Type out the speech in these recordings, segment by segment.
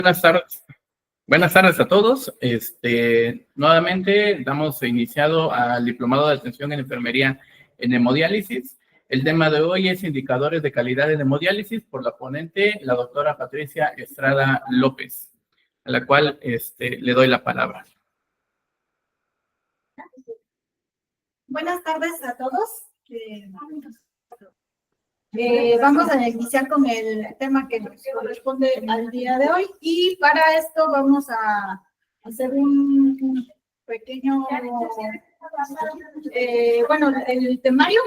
Buenas tardes. Buenas tardes a todos. Nuevamente damos iniciado al Diplomado de Atención en Enfermería en Hemodiálisis. El tema de hoy es indicadores de calidad en hemodiálisis por la ponente, la doctora Patricia Estrada López, a la cual le doy la palabra. Buenas tardes a todos. Vamos a iniciar con el tema que nos corresponde al día de hoy y para esto vamos a hacer un pequeño, el temario.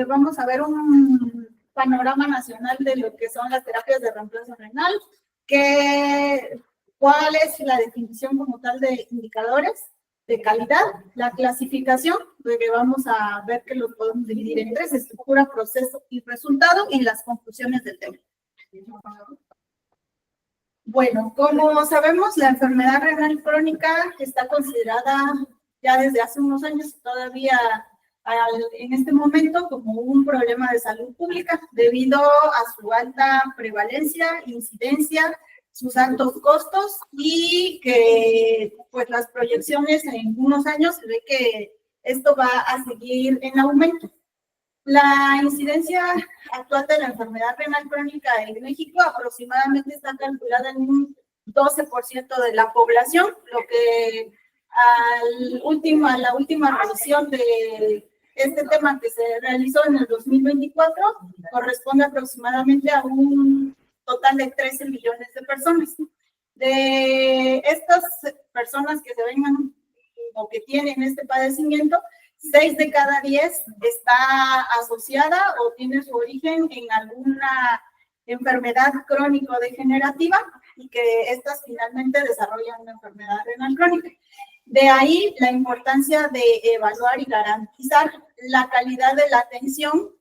Vamos a ver un panorama nacional de lo que son las terapias de reemplazo renal, cuál es la definición como tal de indicadores de calidad, la clasificación, porque vamos a ver que lo podemos dividir en tres: estructura, proceso y resultado, y las conclusiones del tema. Bueno, como sabemos, la enfermedad renal crónica está considerada ya desde hace unos años y todavía en este momento como un problema de salud pública debido a su alta prevalencia, incidencia, sus altos costos y que pues las proyecciones en unos años se ve que esto va a seguir en aumento. La incidencia actual de la enfermedad renal crónica en México aproximadamente está calculada en un 12% de la población, lo que a la última revisión de este tema que se realizó en el 2024 corresponde aproximadamente a un total de 13 millones de personas. De estas personas que se vengan o que tienen este padecimiento, 6 de cada 10 está asociada o tiene su origen en alguna enfermedad crónico-degenerativa y que estas finalmente desarrollan una enfermedad renal crónica. De ahí la importancia de evaluar y garantizar la calidad de la atención,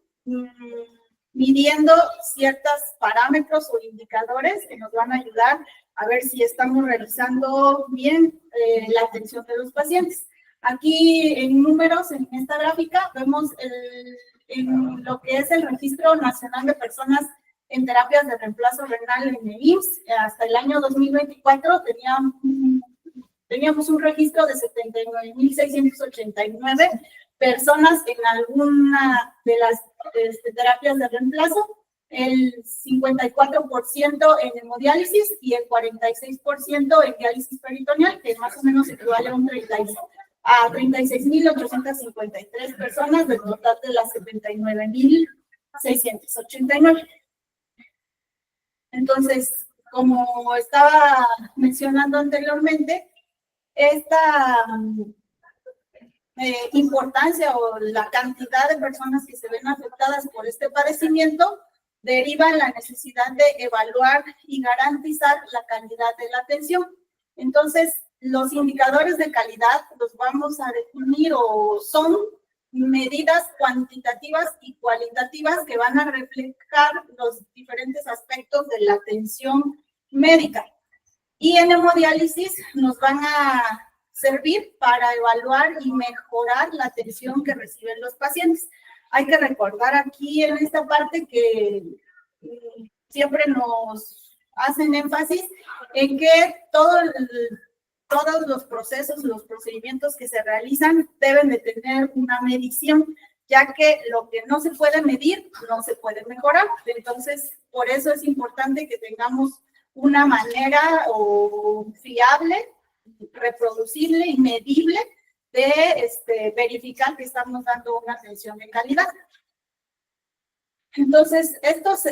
midiendo ciertos parámetros o indicadores que nos van a ayudar a ver si estamos realizando bien la atención de los pacientes. Aquí en números, en esta gráfica, vemos en lo que es el Registro Nacional de Personas en Terapias de Reemplazo Renal en el IMSS. Hasta el año 2024 teníamos un registro de 79,689 personas en alguna de las terapias de reemplazo, el 54% en hemodiálisis y el 46% en diálisis peritoneal, que más o menos equivale a 36,853 personas del total de las 79,689. Entonces, como estaba mencionando anteriormente, esta importancia o la cantidad de personas que se ven afectadas por este padecimiento deriva en la necesidad de evaluar y garantizar la calidad de la atención. Entonces, los indicadores de calidad los vamos a definir o son medidas cuantitativas y cualitativas que van a reflejar los diferentes aspectos de la atención médica. Y en hemodiálisis nos van a servir para evaluar y mejorar la atención que reciben los pacientes. Hay que recordar aquí en esta parte que siempre nos hacen énfasis en que todos los procesos, los procedimientos que se realizan deben de tener una medición, ya que lo que no se puede medir no se puede mejorar. Entonces, por eso es importante que tengamos una manera fiable, reproducible y medible de verificar que estamos dando una atención de calidad. Entonces, estos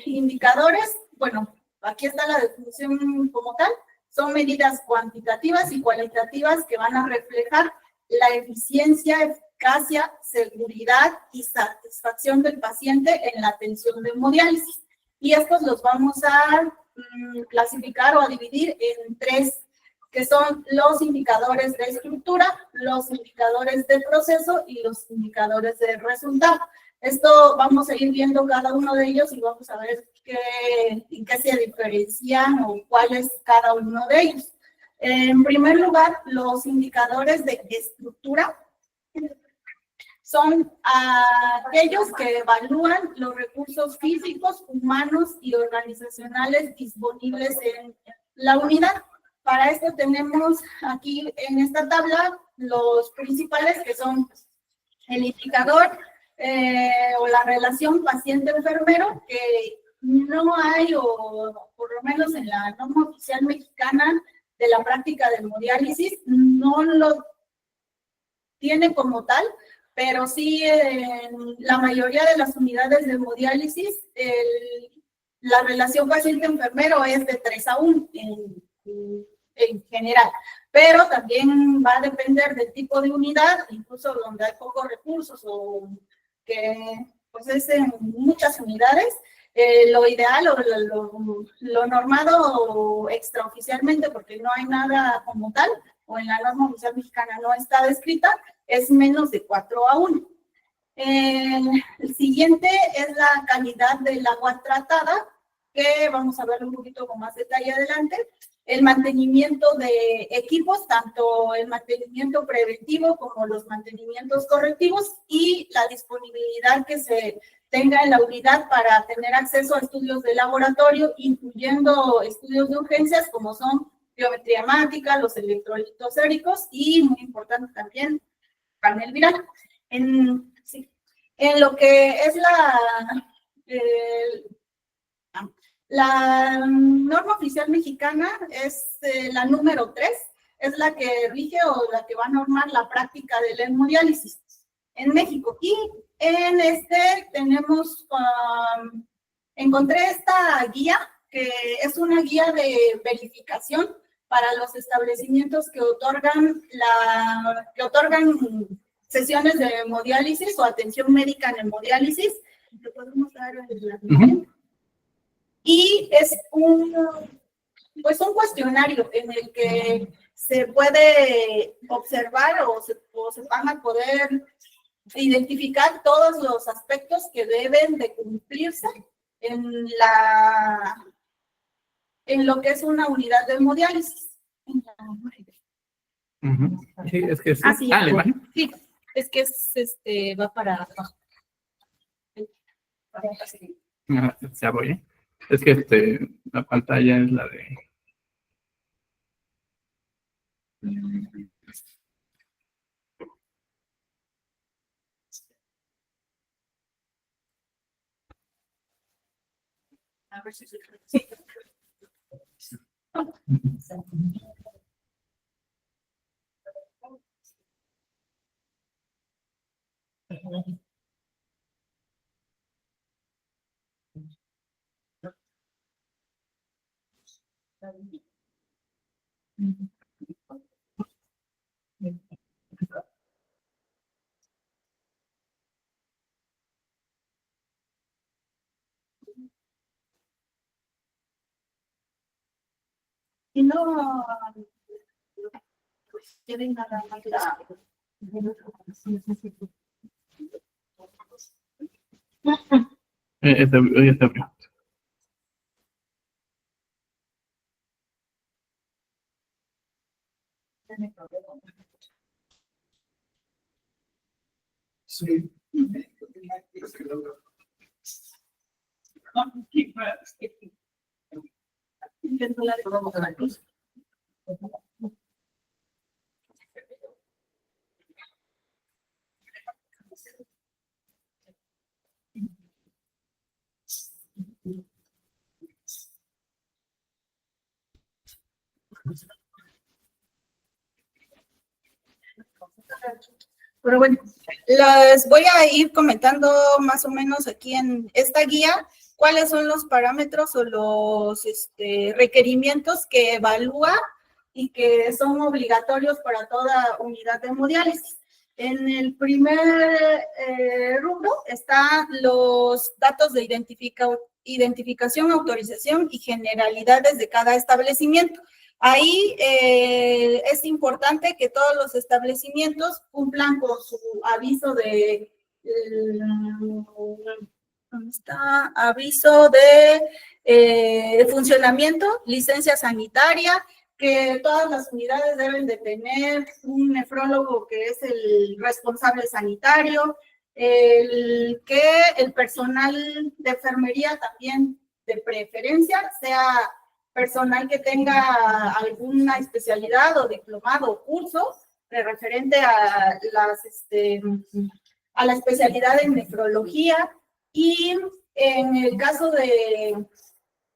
indicadores, bueno, aquí está la definición como tal, son medidas cuantitativas y cualitativas que van a reflejar la eficiencia, eficacia, seguridad y satisfacción del paciente en la atención de hemodiálisis. Y estos los vamos a clasificar o a dividir en tres, que son los indicadores de estructura, los indicadores de proceso y los indicadores de resultado. Esto vamos a ir viendo cada uno de ellos y vamos a ver en qué se diferencian o cuál es cada uno de ellos. En primer lugar, los indicadores de estructura son aquellos que evalúan los recursos físicos, humanos y organizacionales disponibles en la unidad. Para esto tenemos aquí en esta tabla los principales, que son el indicador o la relación paciente-enfermero, que no hay, o por lo menos en la norma oficial mexicana de la práctica de hemodiálisis, no lo tiene como tal, pero sí en la mayoría de las unidades de hemodiálisis la relación paciente-enfermero es de 3:1 en general, pero también va a depender del tipo de unidad, incluso donde hay pocos recursos o que pues es en muchas unidades. Lo ideal o lo normado extraoficialmente, porque no hay nada como tal, o en la norma oficial mexicana no está descrita, es menos de 4:1. El siguiente es la calidad del agua tratada, que vamos a ver un poquito con más detalle adelante. El mantenimiento de equipos, tanto el mantenimiento preventivo como los mantenimientos correctivos, y la disponibilidad que se tenga en la unidad para tener acceso a estudios de laboratorio, incluyendo estudios de urgencias como son biometría hemática, los electrolitos séricos y, muy importante también, panel viral. En lo que es la norma oficial mexicana es la número 3, es la que rige o la que va a normar la práctica del hemodiálisis en México. Y en tenemos, encontré esta guía, que es una guía de verificación para los establecimientos que otorgan sesiones de hemodiálisis o atención médica en hemodiálisis. ¿Te podemos dar la Y es un cuestionario en el que se puede observar o se van a poder identificar todos los aspectos que deben de cumplirse en lo que es una unidad de hemodiálisis. Sí, es que sí, sí, es que va para abajo. Ya voy, ¿eh? Es que la pantalla es la de... A ver si se... Sí. Y no, pues tienen nada más Hoy está abriendo. Sí. Pero bueno, les voy a ir comentando más o menos aquí en esta guía cuáles son los parámetros o los requerimientos que evalúa y que son obligatorios para toda unidad de hemodiálisis. En el primer rubro están los datos de identificación, autorización y generalidades de cada establecimiento. Ahí es importante que todos los establecimientos cumplan con su aviso de ¿dónde está? Aviso de funcionamiento, licencia sanitaria, que todas las unidades deben de tener un nefrólogo que es el responsable sanitario, que el personal de enfermería también de preferencia sea personal que tenga alguna especialidad o diplomado o curso referente a la especialidad en nefrología. Y en el caso de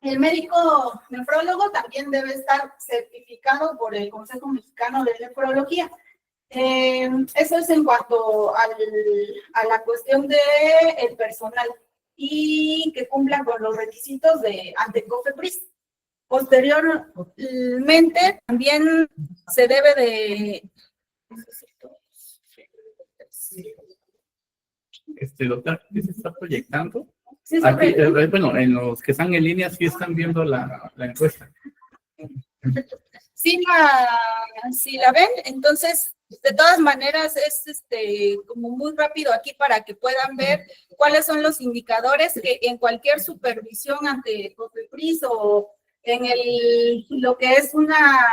el médico nefrólogo también debe estar certificado por el Consejo Mexicano de Nefrología. Eso es en cuanto a la cuestión del personal y que cumplan con los requisitos ante COFEPRIS. Posteriormente, también se debe de... Doctor, ¿qué se está proyectando? Sí, aquí, bueno, en los que están en línea sí están viendo la encuesta. Sí, si la ven, entonces, de todas maneras, es como muy rápido aquí para que puedan ver cuáles son los indicadores que en cualquier supervisión ante COFEPRIS o en lo que es una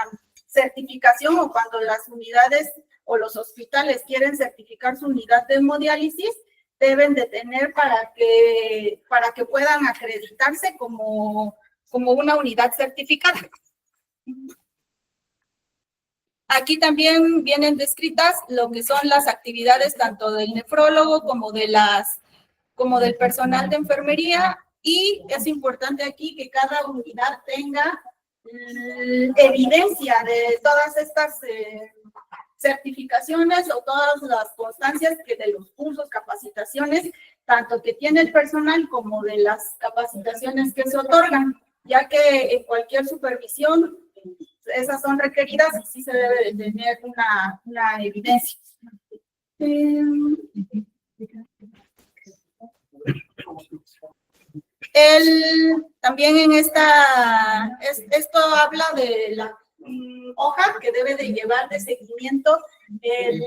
certificación o cuando las unidades o los hospitales quieren certificar su unidad de hemodiálisis, deben de tener para que puedan acreditarse como una unidad certificada. Aquí también vienen descritas lo que son las actividades tanto del nefrólogo como del personal de enfermería, y es importante aquí que cada unidad tenga evidencia de todas estas certificaciones o todas las constancias que de los cursos, capacitaciones, tanto que tiene el personal como de las capacitaciones que se otorgan, ya que en cualquier supervisión esas son requeridas y sí se debe de tener una evidencia. También en esto habla de la hoja que debe de llevar de seguimiento el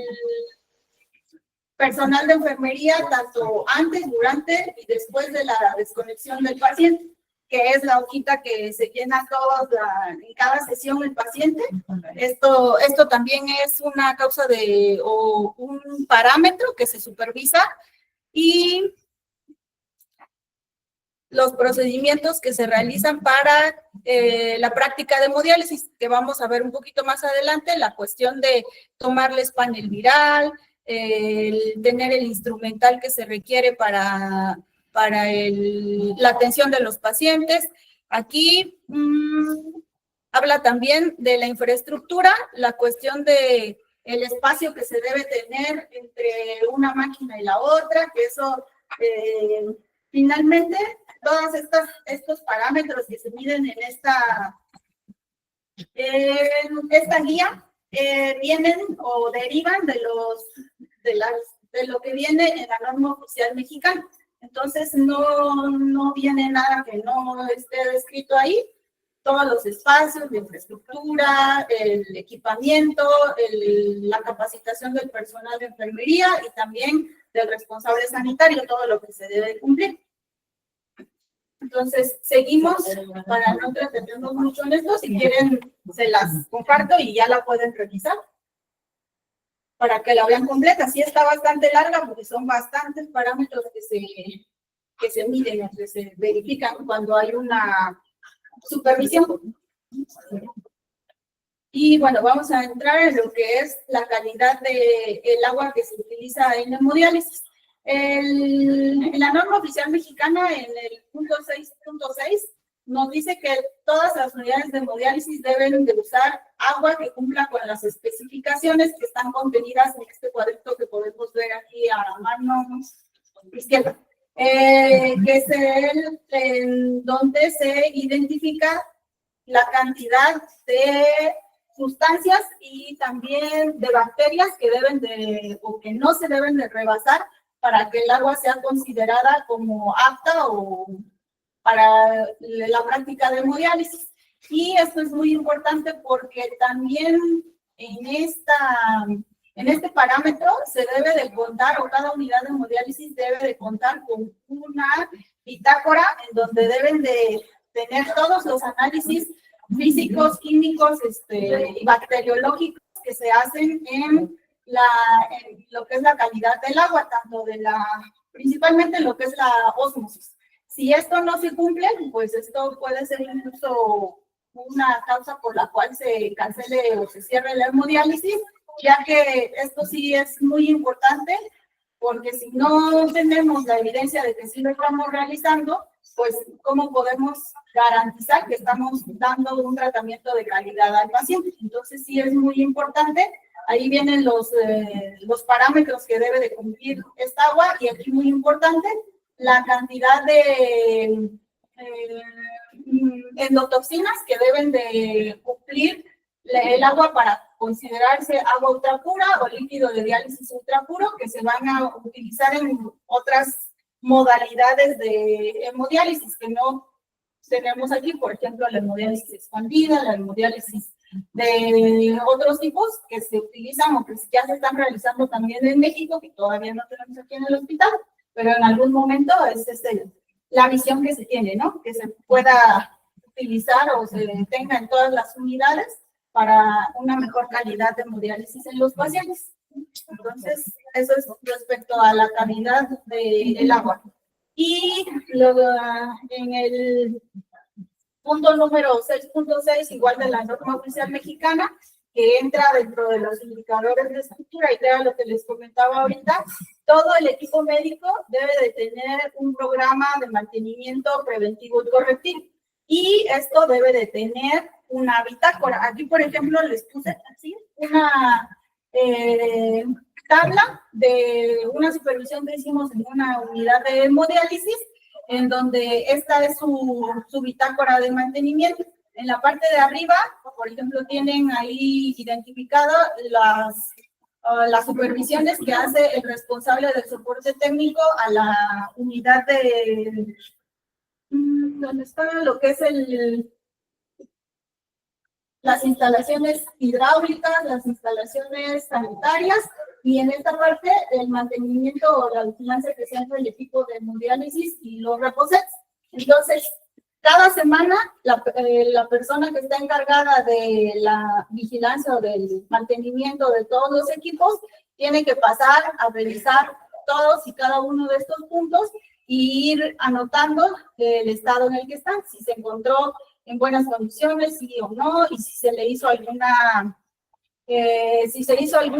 personal de enfermería, tanto antes, durante y después de la desconexión del paciente, que es la hojita que se llena en cada sesión el paciente. Esto también es una causa o un parámetro que se supervisa, y los procedimientos que se realizan para la práctica de hemodiálisis, que vamos a ver un poquito más adelante, la cuestión de tomarles panel viral, tener el instrumental que se requiere para la atención de los pacientes. Aquí habla también de la infraestructura, la cuestión de el espacio que se debe tener entre una máquina y la otra, que eso finalmente todos estos parámetros que se miden en esta guía vienen o derivan de lo que viene en la norma oficial mexicana. Entonces no viene nada que no esté descrito ahí. Todos los espacios, la infraestructura, el equipamiento, la capacitación del personal de enfermería y también del responsable sanitario, todo lo que se debe cumplir. Entonces, seguimos para no entretenernos mucho en esto. Si quieren, se las comparto y ya la pueden revisar para que la vean completa. Sí está bastante larga porque son bastantes parámetros que se miden, que se verifican cuando hay una supervisión. Y bueno, vamos a entrar en lo que es la calidad del agua que se utiliza en hemodiálisis. En la norma oficial mexicana, en el punto 6.6, nos dice que todas las unidades de hemodiálisis deben de usar agua que cumpla con las especificaciones que están contenidas en este cuadrito que podemos ver aquí a mano izquierda, que es en donde se identifica la cantidad de sustancias y también de bacterias que o que no se deben de rebasar para que el agua sea considerada como apta o para la práctica de hemodiálisis. Y esto es muy importante porque también en este parámetro se debe de contar, o cada unidad de hemodiálisis debe de contar con una bitácora en donde deben de tener todos los análisis físicos, químicos, y bacteriológicos que se hacen en lo que es la calidad del agua, tanto principalmente en lo que es la ósmosis. Si esto no se cumple, pues esto puede ser incluso una causa por la cual se cancele o se cierre la hemodiálisis, ya que esto sí es muy importante, porque si no tenemos la evidencia de que sí lo estamos realizando, pues cómo podemos garantizar que estamos dando un tratamiento de calidad al paciente. Entonces sí es muy importante. Ahí vienen los parámetros que debe de cumplir esta agua, y aquí muy importante la cantidad de endotoxinas que deben de cumplir el agua para considerarse agua ultrapura o líquido de diálisis ultrapuro, que se van a utilizar en otras modalidades de hemodiálisis que no tenemos aquí, por ejemplo, la hemodiálisis expandida, la hemodiálisis de otros tipos que se utilizan o que ya se están realizando también en México, que todavía no tenemos aquí en el hospital, pero en algún momento es la visión que se tiene, ¿no? Que se pueda utilizar o se tenga en todas las unidades para una mejor calidad de hemodiálisis en los pacientes. Entonces, eso es respecto a la calidad del agua. Y luego, en el punto número 6.6, igual de la norma oficial mexicana, que entra dentro de los indicadores de estructura, y que era lo que les comentaba ahorita, todo el equipo médico debe de tener un programa de mantenimiento preventivo y correctivo. Y esto debe de tener una bitácora. Aquí, por ejemplo, les puse así una tabla de una supervisión que hicimos en una unidad de hemodiálisis, en donde esta es su bitácora de mantenimiento. En la parte de arriba, por ejemplo, tienen ahí identificadas las supervisiones que hace el responsable del soporte técnico a la unidad de donde está lo que es las instalaciones hidráulicas, las instalaciones sanitarias, y en esta parte el mantenimiento o la vigilancia que se hace del equipo de hemodiálisis y los reposets. Entonces, cada semana la persona que está encargada de la vigilancia o del mantenimiento de todos los equipos tiene que pasar a revisar todos y cada uno de estos puntos y ir anotando el estado en el que están, si se encontró en buenas condiciones, sí o no, y si se le hizo algún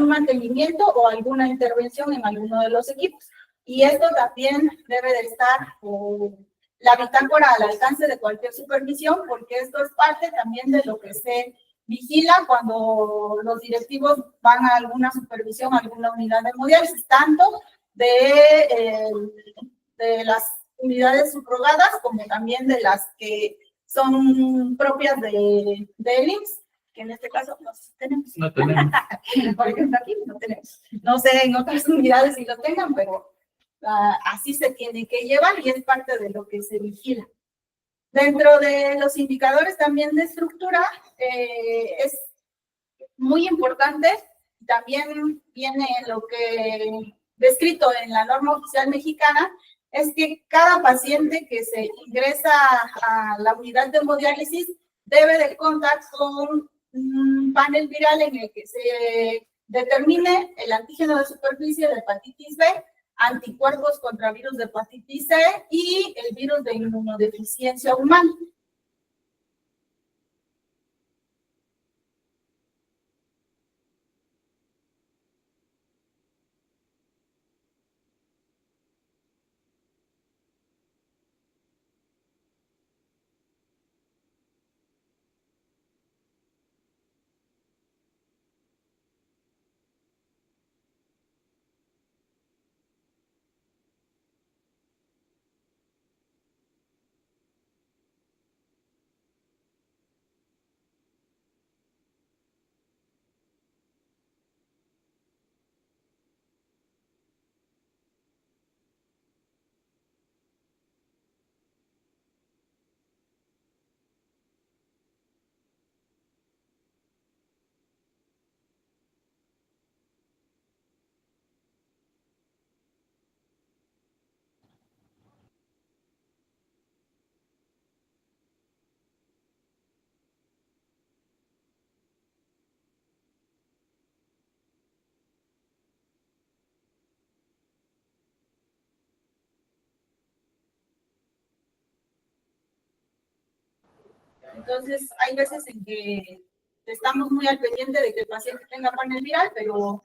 mantenimiento o alguna intervención en alguno de los equipos. Y esto también debe de estar la bitácora al alcance de cualquier supervisión, porque esto es parte también de lo que se vigila cuando los directivos van a alguna supervisión, a alguna unidad de hemodiálisis, tanto de las unidades subrogadas como también de las que son propias de IMSS, que en este caso tenemos. No tenemos. Por ejemplo, aquí no tenemos. No sé en otras unidades si lo tengan, pero así se tiene que llevar y es parte de lo que se vigila. Dentro de los indicadores también de estructura, es muy importante, también viene lo que descrito en la norma oficial mexicana, es que cada paciente que se ingresa a la unidad de hemodiálisis debe de contar con un panel viral en el que se determine el antígeno de superficie de hepatitis B, anticuerpos contra virus de hepatitis C y el virus de inmunodeficiencia humana. Entonces, hay veces en que estamos muy al pendiente de que el paciente tenga panel viral, pero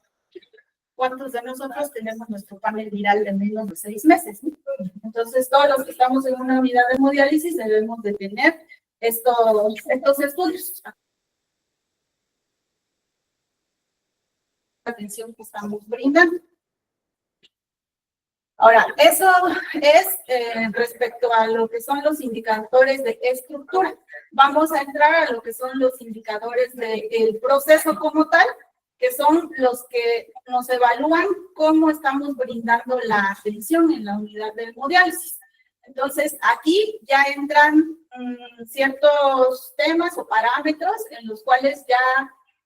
¿cuántos de nosotros tenemos nuestro panel viral de menos de 6 meses? ¿No? Entonces, todos los que estamos en una unidad de hemodiálisis debemos de tener estos estudios. La atención que estamos brindando. Ahora, eso es respecto a lo que son los indicadores de estructura. Vamos a entrar a lo que son los indicadores del proceso como tal, que son los que nos evalúan cómo estamos brindando la atención en la unidad de hemodiálisis. Entonces, aquí ya entran ciertos temas o parámetros en los cuales ya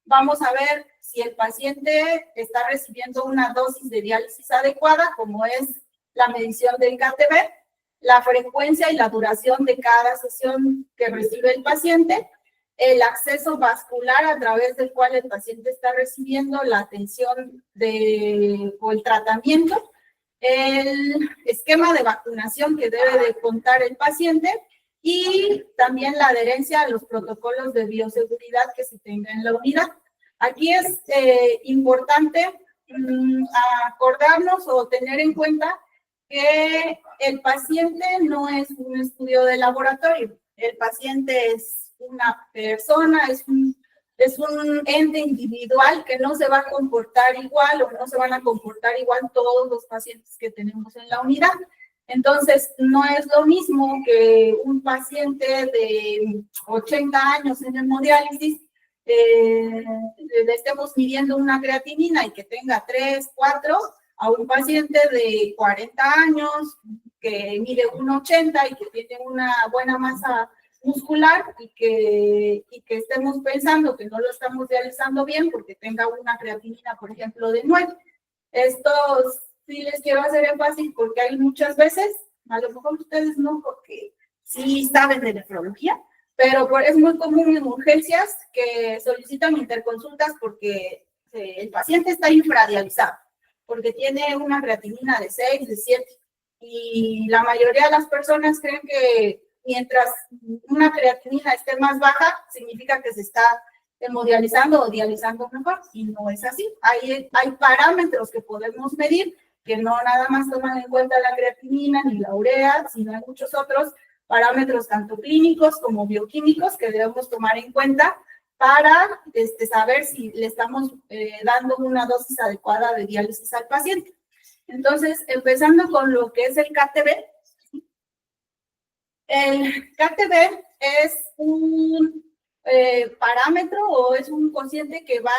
vamos a ver si el paciente está recibiendo una dosis de diálisis adecuada, como es la medición del KTB, la frecuencia y la duración de cada sesión que recibe el paciente, el acceso vascular a través del cual el paciente está recibiendo la atención o el tratamiento, el esquema de vacunación que debe de contar el paciente y también la adherencia a los protocolos de bioseguridad que se tenga en la unidad. Aquí es importante acordarnos o tener en cuenta que el paciente no es un estudio de laboratorio. El paciente es una persona, es un ente individual que no se va a comportar igual o no se van a comportar igual todos los pacientes que tenemos en la unidad. Entonces, no es lo mismo que un paciente de 80 años en hemodiálisis le estemos midiendo una creatinina y que tenga 3, 4, a un paciente de 40 años que mide 1,80 y que tiene una buena masa muscular y que estemos pensando que no lo estamos realizando bien porque tenga una creatinina, por ejemplo, de 9. Estos sí les quiero hacer énfasis porque hay muchas veces, a lo mejor ustedes no, porque sí saben de nefrología, pero es muy común en urgencias que solicitan interconsultas porque el paciente está infradializado, porque tiene una creatinina de 6, de 7. Y la mayoría de las personas creen que mientras una creatinina esté más baja, significa que se está hemodializando o dializando mejor, y no es así. Hay parámetros que podemos medir que no nada más toman en cuenta la creatinina ni la urea, sino hay muchos otros parámetros tanto clínicos como bioquímicos que debemos tomar en cuenta para saber si le estamos dando una dosis adecuada de diálisis al paciente. Entonces, empezando con lo que es el KTB. El KTB es un parámetro o es un cociente que va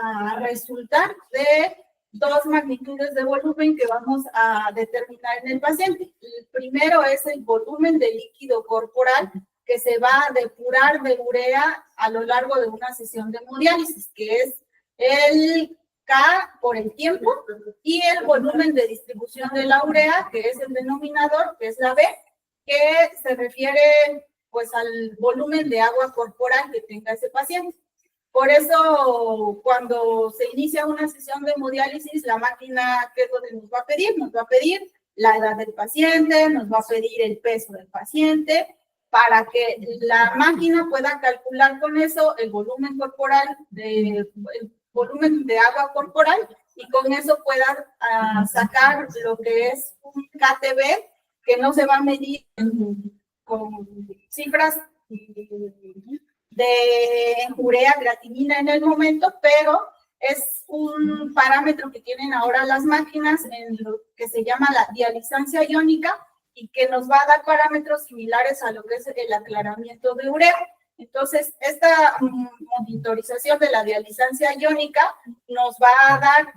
a resultar de 2 magnitudes de volumen que vamos a determinar en el paciente. El primero es el volumen de líquido corporal que se va a depurar de urea a lo largo de una sesión de hemodiálisis, que es el K por el tiempo, y el volumen de distribución de la urea, que es el denominador, que es la B, que se refiere pues al volumen de agua corporal que tenga ese paciente. Por eso, cuando se inicia una sesión de hemodiálisis, la máquina, ¿qué es lo que nos va a pedir? Nos va a pedir la edad del paciente, nos va a pedir el peso del paciente, para que la máquina pueda calcular con eso el volumen corporal, el volumen de agua corporal, y con eso pueda sacar lo que es un KTB, que no se va a medir con cifras de urea, creatinina en el momento, pero es un parámetro que tienen ahora las máquinas en lo que se llama la dializancia iónica y que nos va a dar parámetros similares a lo que es el aclaramiento de urea. Entonces, esta monitorización de la dializancia iónica nos va a dar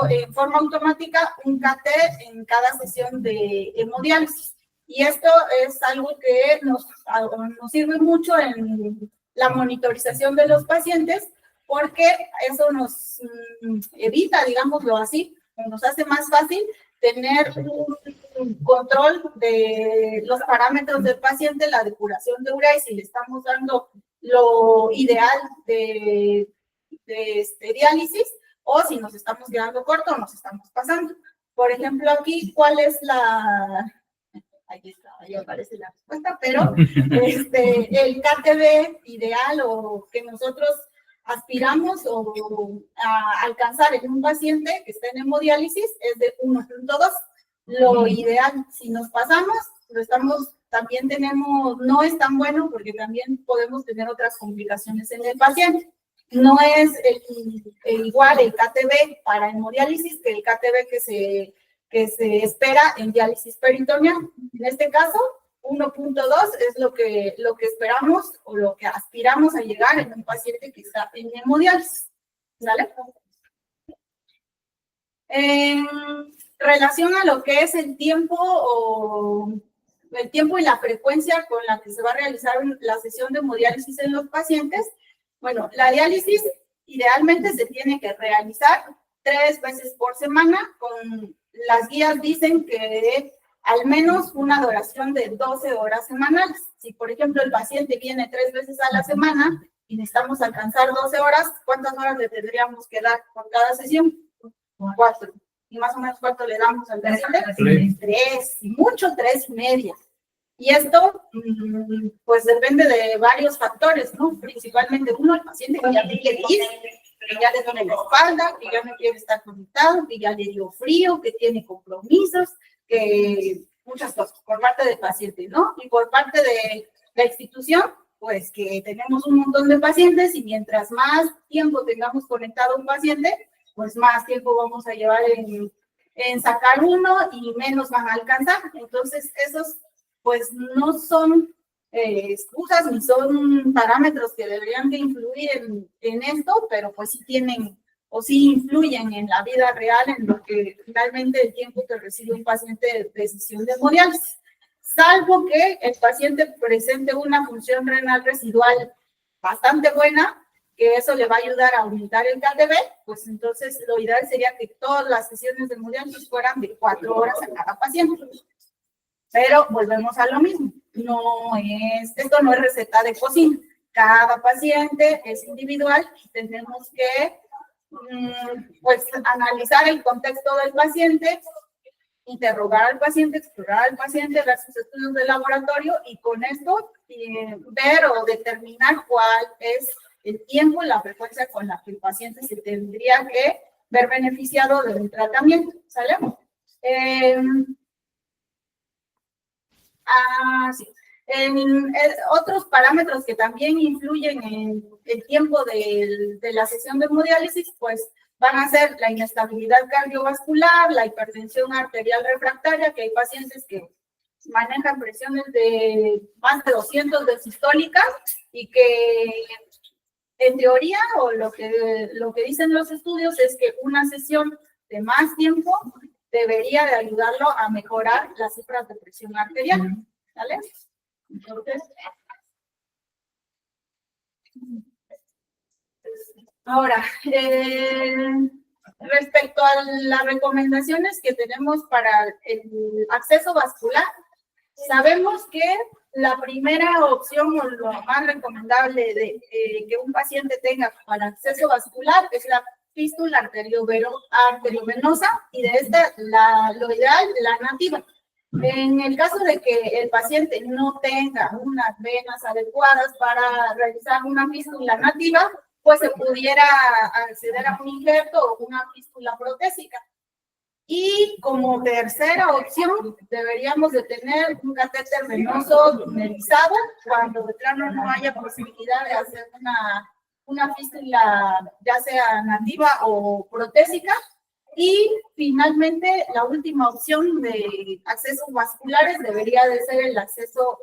en forma automática un KT en cada sesión de hemodiálisis. Y esto es algo que nos sirve mucho en la monitorización de los pacientes, porque eso nos evita, digámoslo así, nos hace más fácil tener un control de los parámetros del paciente, la depuración de urea, y si le estamos dando lo ideal de diálisis, o si nos estamos quedando corto o nos estamos pasando. Por ejemplo, aquí, ¿cuál es ahí está, ahí aparece la respuesta, pero el KTB ideal o que nosotros aspiramos a alcanzar en un paciente que está en hemodiálisis es de 1.2. Lo ideal, si nos pasamos, también tenemos, no es tan bueno porque también podemos tener otras complicaciones en el paciente. No es igual el KTB para hemodiálisis que el KTB que se espera en diálisis peritoneal. En este caso, 1.2 es lo que esperamos o lo que aspiramos a llegar en un paciente que está en hemodiálisis. ¿Vale? En relación a lo que es el tiempo y la frecuencia con la que se va a realizar la sesión de hemodiálisis en los pacientes, bueno, la diálisis idealmente se tiene que realizar 3 veces por semana. Las guías dicen que al menos una duración de 12 horas semanales. Si, por ejemplo, el paciente viene 3 veces a la semana y necesitamos alcanzar 12 horas, ¿cuántas horas le tendríamos que dar por cada sesión? 4. ¿Y más o menos cuánto le damos al paciente? 3. Y mucho 3.5. Y esto, pues, depende de varios factores, ¿no? Principalmente uno, el paciente que ya te quiere ir, que ya le duele la espalda, que ya no quiere estar conectado, que ya le dio frío, que tiene compromisos, que muchas cosas por parte del paciente, ¿no? Y por parte de la institución, pues que tenemos un montón de pacientes y mientras más tiempo tengamos conectado a un paciente, pues más tiempo vamos a llevar en sacar uno y menos van a alcanzar. Entonces, esos pues no son excusas ni son parámetros que deberían de influir en esto, pero pues sí tienen o sí influyen en la vida real en lo que finalmente el tiempo que recibe un paciente de sesión de hemodiálisis. Salvo que el paciente presente una función renal residual bastante buena, que eso le va a ayudar a aumentar el KTB, pues entonces lo ideal sería que todas las sesiones de hemodiálisis fueran de 4 horas a cada paciente. Pero volvemos a lo mismo, esto no es receta de cocina. Cada paciente es individual y tenemos que pues analizar el contexto del paciente, interrogar al paciente, explorar al paciente, ver sus estudios de laboratorio y con esto ver o determinar cuál es el tiempo, la frecuencia con la que el paciente se tendría que ver beneficiado del tratamiento. ¿Sale? Sí. Otros parámetros que también influyen en el tiempo de la sesión de hemodiálisis, pues van a ser la inestabilidad cardiovascular, la hipertensión arterial refractaria, que hay pacientes que manejan presiones de más de 200 de sistólica y que en teoría o lo que dicen los estudios es que una sesión de más tiempo debería de ayudarlo a mejorar las cifras de presión arterial. ¿Vale? Entonces, ahora, respecto a las recomendaciones que tenemos para el acceso vascular, sabemos que la primera opción o lo más recomendable de que un paciente tenga para acceso vascular es la fístula arteriovenosa y de esta lo ideal, la nativa. En el caso de que el paciente no tenga unas venas adecuadas para realizar una fístula nativa, pues se pudiera acceder a un injerto o una fístula protésica. Y como tercera opción, deberíamos de tener un catéter venoso tunelizado cuando de plano no haya posibilidad de hacer una fístula ya sea nativa o protésica. Y finalmente, la última opción de accesos vasculares debería de ser el acceso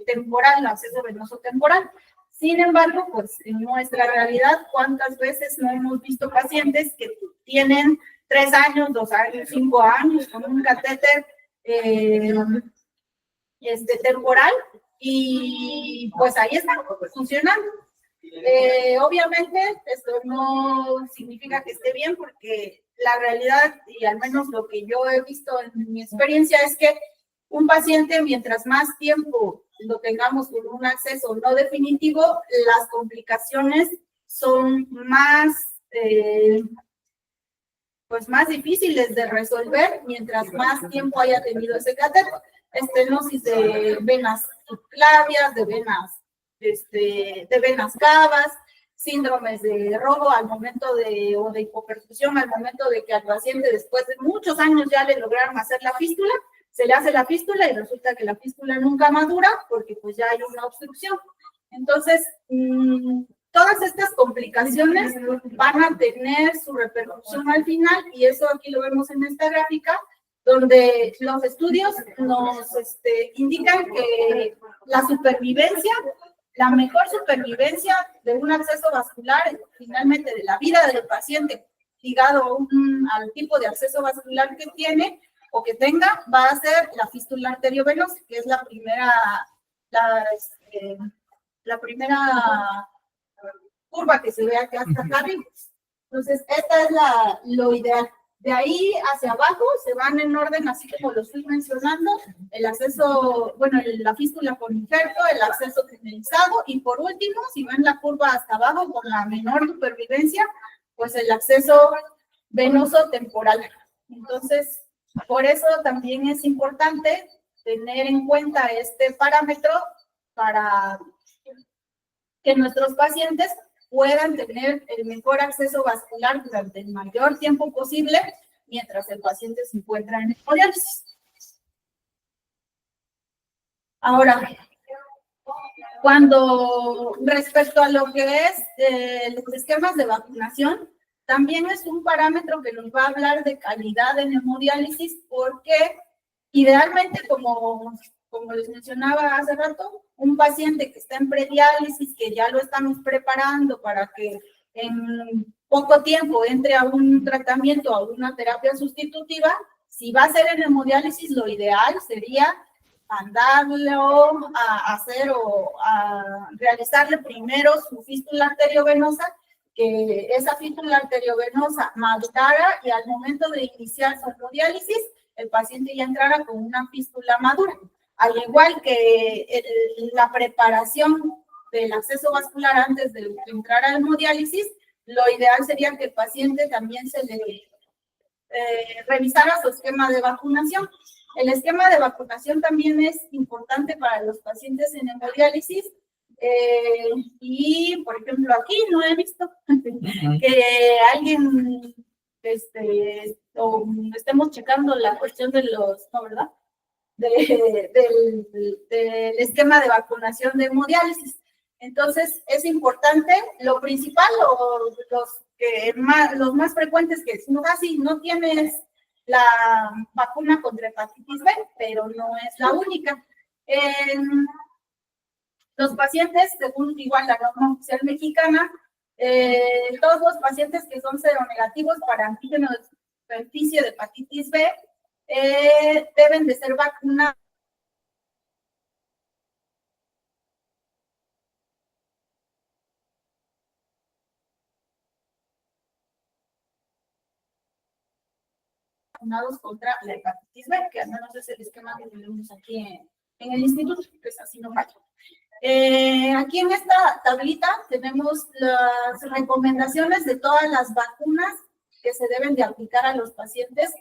temporal, el acceso venoso temporal. Sin embargo, pues en nuestra realidad, ¿cuántas veces no hemos visto pacientes que tienen 3 años, 2 años, 5 años con un catéter temporal y pues ahí está funcionando? Obviamente esto no significa que esté bien porque la realidad, y al menos lo que yo he visto en mi experiencia, es que un paciente, mientras más tiempo lo tengamos con un acceso no definitivo, las complicaciones son más difíciles de resolver mientras más tiempo haya tenido ese catéter. estenosis de venas subclavias, de venas cavas, síndromes de robo al momento o de hipoperfusión al momento de que al paciente después de muchos años ya le lograron hacer la fístula, se le hace la fístula y resulta que la fístula nunca madura porque pues ya hay una obstrucción. Entonces, todas estas complicaciones van a tener su repercusión al final y eso aquí lo vemos en esta gráfica, donde los estudios nos indican que la supervivencia, la mejor supervivencia de un acceso vascular, finalmente de la vida del paciente ligado al tipo de acceso vascular que tiene o que tenga, va a ser la fístula arteriovenosa, que es la primera curva que se ve acá hasta acá arriba. Entonces, esta es lo ideal. De ahí hacia abajo se van en orden, así como lo estoy mencionando, el acceso, bueno, la fístula por injerto, el acceso generalizado, y por último, si ven la curva hasta abajo con la menor supervivencia, pues el acceso venoso temporal. Entonces, por eso también es importante tener en cuenta este parámetro para que nuestros pacientes puedan tener el mejor acceso vascular durante el mayor tiempo posible mientras el paciente se encuentra en hemodiálisis. Ahora, respecto a lo que es los esquemas de vacunación, también es un parámetro que nos va a hablar de calidad en hemodiálisis porque idealmente, como les mencionaba hace rato, un paciente que está en prediálisis, que ya lo estamos preparando para que en poco tiempo entre a un tratamiento, a una terapia sustitutiva, si va a ser en hemodiálisis, lo ideal sería mandarlo a hacer o a realizarle primero su fístula arteriovenosa, que esa fístula arteriovenosa madurara y al momento de iniciar su hemodiálisis, el paciente ya entrara con una fístula madura. Al igual que la preparación del acceso vascular antes de entrar a la hemodiálisis, lo ideal sería que el paciente también se le revisara su esquema de vacunación. El esquema de vacunación también es importante para los pacientes en hemodiálisis. Y, por ejemplo, aquí no he visto que alguien o estemos checando la cuestión de los, ¿no, verdad? Del esquema de vacunación de hemodiálisis. Entonces, es importante, lo principal, los más frecuentes que decimos, si no tienes la vacuna contra hepatitis B, pero no es la única. Los pacientes, según igual la norma oficial mexicana, todos los pacientes que son seronegativos para antígeno de superficie de hepatitis B, deben de ser vacunados contra la hepatitis B, que al menos es el esquema que tenemos aquí en el instituto, pues así no falla. Aquí en esta tablita tenemos las recomendaciones de todas las vacunas que se deben de aplicar a los pacientes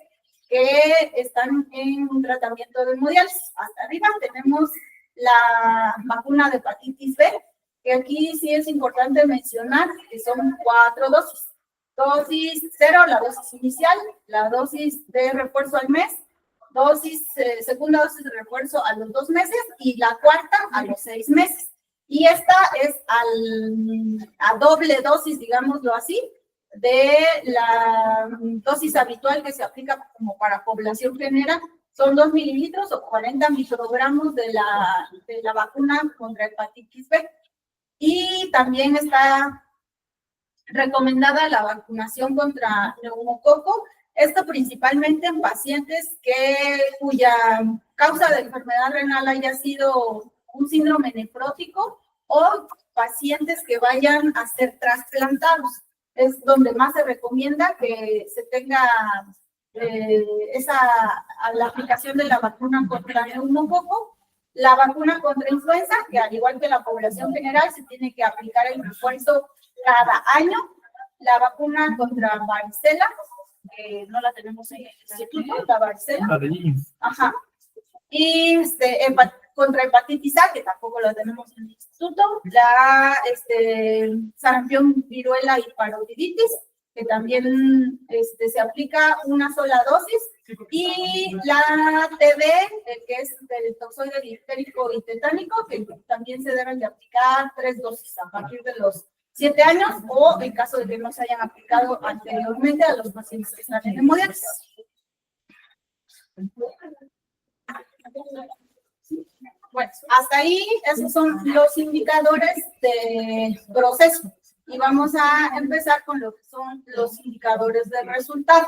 que están en un tratamiento de hemodiálisis. Hasta arriba tenemos la vacuna de hepatitis B, que aquí sí es importante mencionar que son 4 dosis. Dosis 0, la dosis inicial, la dosis de refuerzo al mes, segunda dosis de refuerzo a los 2 meses y la cuarta a los 6 meses. Y esta es a doble dosis, digámoslo así, de la dosis habitual que se aplica como para población general. Son 2 mililitros o 40 microgramos de la vacuna contra hepatitis B. Y también está recomendada la vacunación contra neumococo, esto principalmente en pacientes cuya causa de enfermedad renal haya sido un síndrome nefrótico o pacientes que vayan a ser trasplantados. Es donde más se recomienda que se tenga la aplicación de la vacuna contra neumococo. La vacuna contra influenza, que al igual que la población general, se tiene que aplicar el refuerzo cada año. La vacuna contra varicela, que no la tenemos en el instituto, la varicela. Ajá. Y contra hepatitis A, que tampoco lo tenemos en el instituto, la sarampión, viruela y parotiditis, que también se aplica una sola dosis, y la TB, que es del toxoide difterico y tetánico, que también se deben de aplicar 3 dosis a partir de los 7 años, o en caso de que no se hayan aplicado anteriormente a los pacientes que están en hemodiálisis. Bueno, hasta ahí esos son los indicadores de proceso. Y vamos a empezar con lo que son los indicadores de resultado.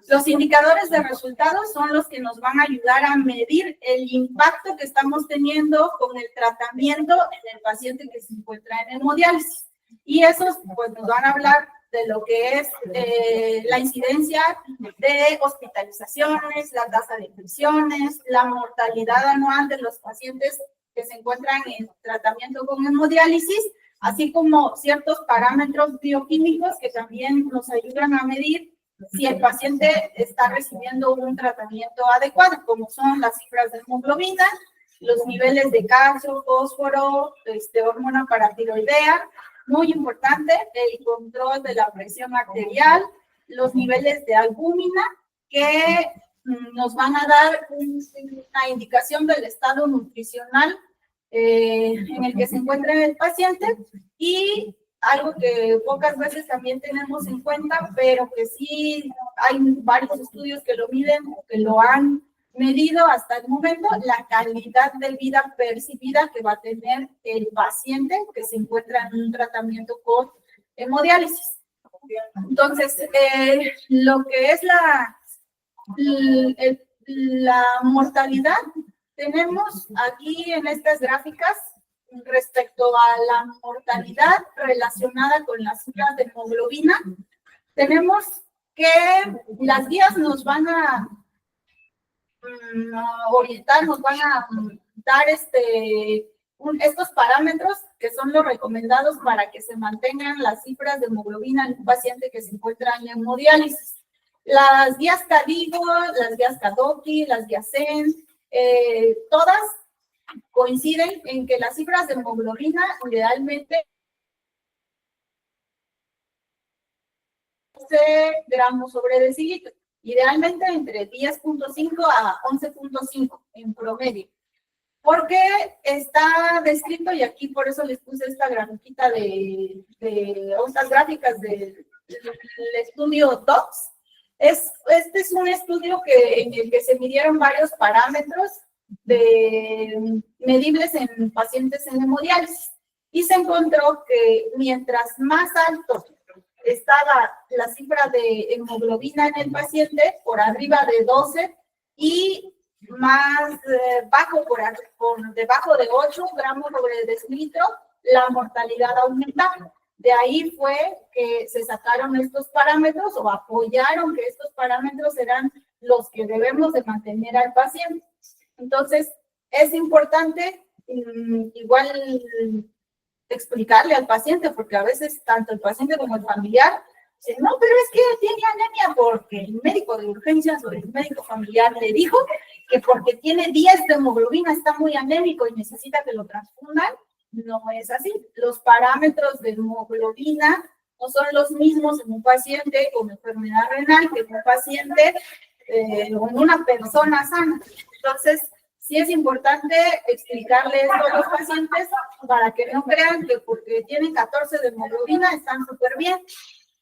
Los indicadores de resultado son los que nos van a ayudar a medir el impacto que estamos teniendo con el tratamiento en el paciente que se encuentra en hemodiálisis. Y esos pues nos van a hablar de lo que es la incidencia de hospitalizaciones, la tasa de infecciones, la mortalidad anual de los pacientes que se encuentran en tratamiento con hemodiálisis, así como ciertos parámetros bioquímicos que también nos ayudan a medir si el paciente está recibiendo un tratamiento adecuado, como son las cifras de hemoglobina, los niveles de calcio, fósforo, hormona paratiroidea. Muy importante, el control de la presión arterial, los niveles de albúmina, que nos van a dar una indicación del estado nutricional en el que se encuentra el paciente, y algo que pocas veces también tenemos en cuenta, pero que sí hay varios estudios que lo miden, que lo han medido hasta el momento, la calidad de vida percibida que va a tener el paciente que se encuentra en un tratamiento con hemodiálisis. Entonces, lo que es la mortalidad, tenemos aquí en estas gráficas respecto a la mortalidad relacionada con las cifras de hemoglobina. Tenemos que las guías nos van a orientar, nos van a dar estos parámetros que son los recomendados para que se mantengan las cifras de hemoglobina en un paciente que se encuentra en hemodiálisis. Las guías CADIGO, las guías CADOCI, las guías CEN, todas coinciden en que las cifras de hemoglobina idealmente 12 gramos sobre decilitro, idealmente entre 10.5 a 11.5 en promedio. Porque está descrito, y aquí por eso les puse esta grafiquita estas gráficas del estudio DOPS. Este es un estudio en el que se midieron varios parámetros medibles en pacientes en hemodiálisis, y se encontró que mientras más alto estaba la cifra de hemoglobina en el paciente, por arriba de 12, y más bajo, por debajo de 8 gramos sobre decilitro, la mortalidad aumentaba. De ahí fue que se sacaron estos parámetros, o apoyaron que estos parámetros eran los que debemos de mantener al paciente. Entonces, es importante igual explicarle al paciente, porque a veces tanto el paciente como el familiar dicen, no, pero es que tiene anemia porque el médico de urgencias o el médico familiar le dijo que porque tiene 10 de hemoglobina está muy anémico y necesita que lo transfundan. No es así. Los parámetros de hemoglobina no son los mismos en un paciente con enfermedad renal que en un paciente o en una persona sana. Entonces, sí es importante explicarle esto a los pacientes para que no crean que porque tienen 14 de hemoglobina están súper bien.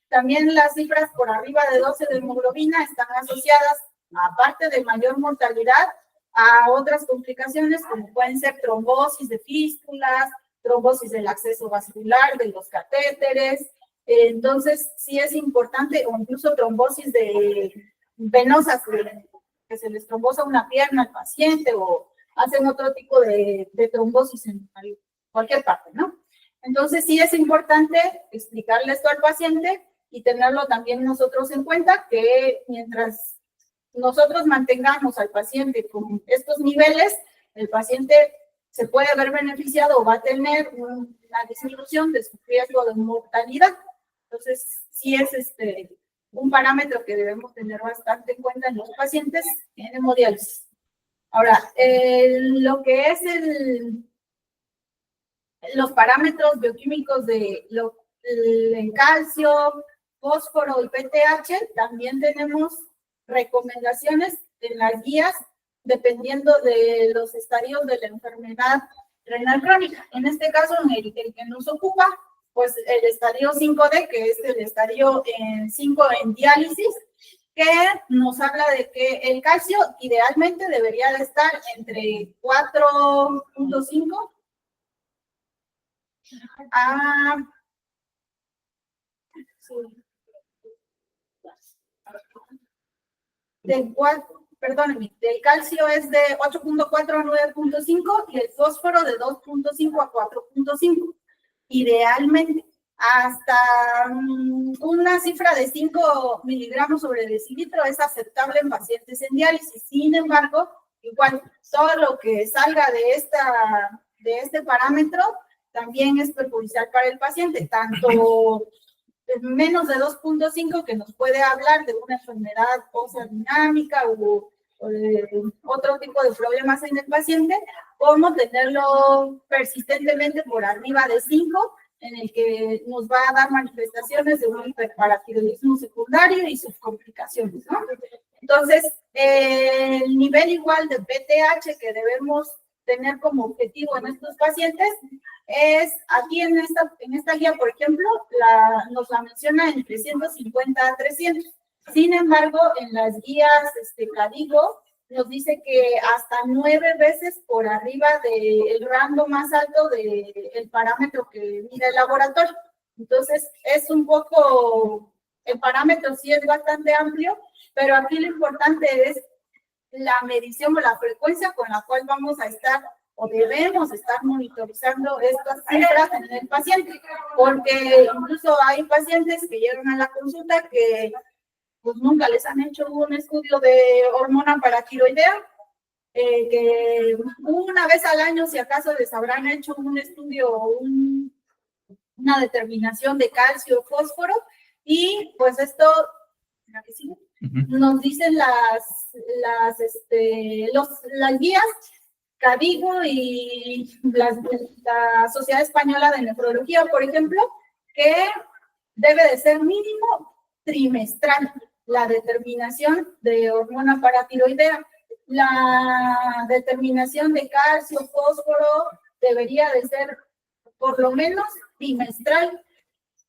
También las cifras por arriba de 12 de hemoglobina están asociadas, aparte de mayor mortalidad, a otras complicaciones como pueden ser trombosis de fístulas, trombosis del acceso vascular, de los catéteres. Entonces, sí es importante, o incluso trombosis venosas, que se les trombosa una pierna al paciente, o hacen otro tipo de trombosis en cualquier parte, ¿no? Entonces, sí es importante explicarle esto al paciente y tenerlo también nosotros en cuenta, que mientras nosotros mantengamos al paciente con estos niveles, el paciente se puede ver beneficiado o va a tener una disminución de su riesgo de mortalidad. Entonces, sí es un parámetro que debemos tener bastante en cuenta en los pacientes en hemodiálisis. Ahora, lo que es los parámetros bioquímicos de el calcio, fósforo y PTH, también tenemos recomendaciones en las guías dependiendo de los estadios de la enfermedad renal crónica. En este caso, en el que nos ocupa, pues el estadio 5D, que es el estadio 5 en diálisis, que nos habla de que el calcio idealmente debería de estar entre 4.5 a... del calcio es de 8.4 a 9.5 y el fósforo de 2.5 a 4.5. Idealmente, hasta una cifra de 5 miligramos sobre decilitro es aceptable en pacientes en diálisis. Sin embargo, igual, todo lo que salga de este parámetro también es perjudicial para el paciente, tanto menos de 2.5, que nos puede hablar de una enfermedad ósea dinámica o de otro tipo de problemas en el paciente, como tenerlo persistentemente por arriba de 5, en el que nos va a dar manifestaciones de un hiperparatiroidismo secundario y sus complicaciones, ¿no? Entonces, el nivel igual de PTH que debemos tener como objetivo en estos pacientes es, aquí en esta guía, por ejemplo, nos la menciona entre 150 a 300. Sin embargo, en las guías CADIGO nos dice que hasta 9 veces por arriba del rango más alto del parámetro que mide el laboratorio. Entonces, es un poco, el parámetro sí es bastante amplio, pero aquí lo importante es la medición o la frecuencia con la cual vamos a estar o debemos estar monitorizando estas cifras en el paciente, porque incluso hay pacientes que llegan a la consulta que pues nunca les han hecho un estudio de hormona paratiroidea, que una vez al año si acaso les habrán hecho un estudio o una determinación de calcio o fósforo, y pues esto nos dicen las guías CADIGO y la Sociedad Española de Nefrología, por ejemplo, que debe de ser mínimo trimestral la determinación de hormona paratiroidea. La determinación de calcio, fósforo, debería de ser por lo menos trimestral,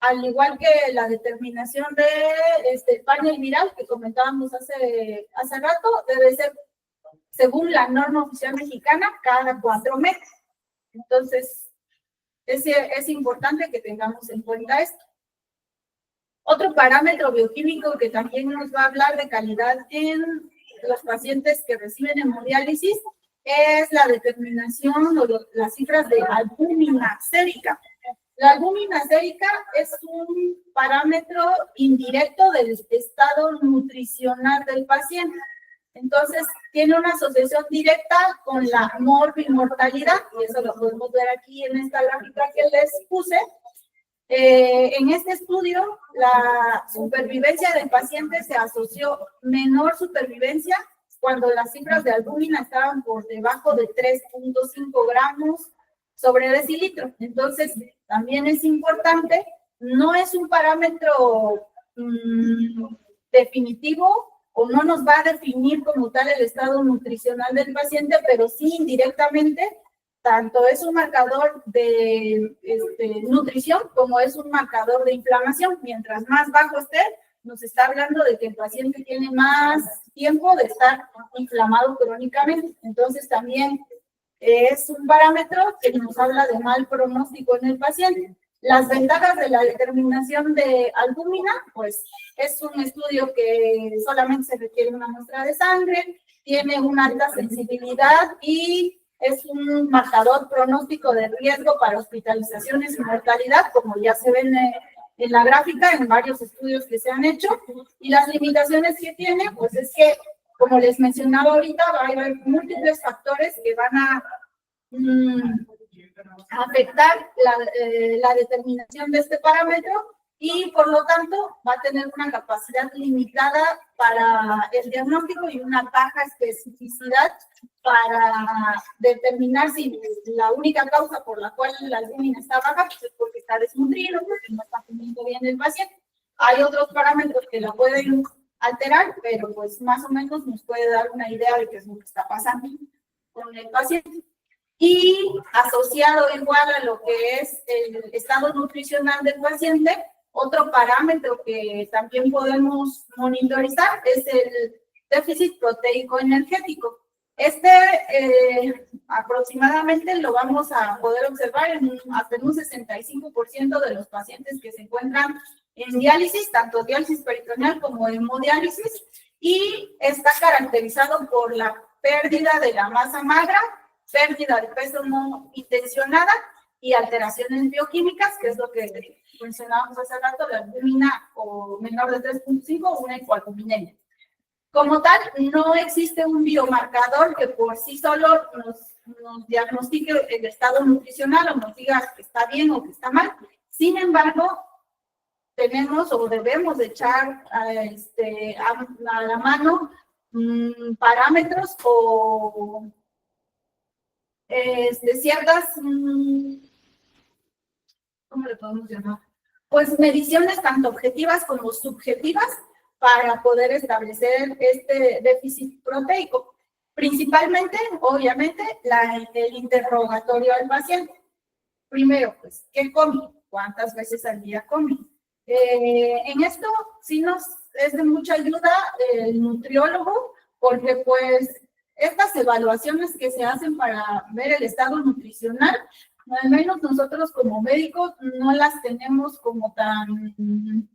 al igual que la determinación de panel viral que comentábamos hace rato, debe ser, según la norma oficial mexicana, cada 4 meses. Entonces, es importante que tengamos en cuenta esto. Otro parámetro bioquímico que también nos va a hablar de calidad en los pacientes que reciben hemodiálisis es la determinación o las cifras de albúmina sérica. La albúmina sérica es un parámetro indirecto del estado nutricional del paciente. Entonces, tiene una asociación directa con la morbimortalidad, y eso lo podemos ver aquí en esta gráfica que les puse. En este estudio, la supervivencia del paciente se asoció menor supervivencia cuando las cifras de albúmina estaban por debajo de 3.5 gramos sobre decilitro. Entonces, también es importante, no es un parámetro definitivo o no nos va a definir como tal el estado nutricional del paciente, pero sí indirectamente, tanto es un marcador de nutrición como es un marcador de inflamación. Mientras más bajo esté, nos está hablando de que el paciente tiene más tiempo de estar inflamado crónicamente. Entonces, también es un parámetro que nos habla de mal pronóstico en el paciente. Las ventajas de la determinación de albúmina, pues es un estudio que solamente se requiere una muestra de sangre, tiene una alta sensibilidad y es un marcador pronóstico de riesgo para hospitalizaciones y mortalidad, como ya se ven en la gráfica en varios estudios que se han hecho. Y las limitaciones que tiene, pues es que, como les mencionaba ahorita, va a haber múltiples factores que van a afectar la determinación de este parámetro, y por lo tanto va a tener una capacidad limitada para el diagnóstico y una baja especificidad para determinar si la única causa por la cual la albúmina está baja pues es porque está desnutrido, porque no está comiendo bien el paciente. Hay otros parámetros que la pueden alterar, pero pues más o menos nos puede dar una idea de qué es lo que está pasando con el paciente. Y asociado igual a lo que es el estado nutricional del paciente, otro parámetro que también podemos monitorizar es el déficit proteico energético. Aproximadamente lo vamos a poder observar hasta en un 65% de los pacientes que se encuentran en diálisis, tanto diálisis peritoneal como hemodiálisis, y está caracterizado por la pérdida de la masa magra, pérdida de peso no intencionada y alteraciones bioquímicas, que es lo que mencionábamos hace rato, la albúmina o menor de 3.5 o una hipoalbuminemia. Como tal, no existe un biomarcador que por sí solo nos diagnostique el estado nutricional o nos diga que está bien o que está mal. Sin embargo, tenemos o debemos de echar a la mano parámetros o ciertas, ¿cómo le podemos llamar? Pues mediciones tanto objetivas como subjetivas para poder establecer este déficit proteico. Principalmente, obviamente, el interrogatorio al paciente. Primero, pues, ¿qué come? ¿Cuántas veces al día come? En esto sí nos es de mucha ayuda el nutriólogo, porque pues estas evaluaciones que se hacen para ver el estado nutricional, al menos nosotros como médicos no las tenemos como tan,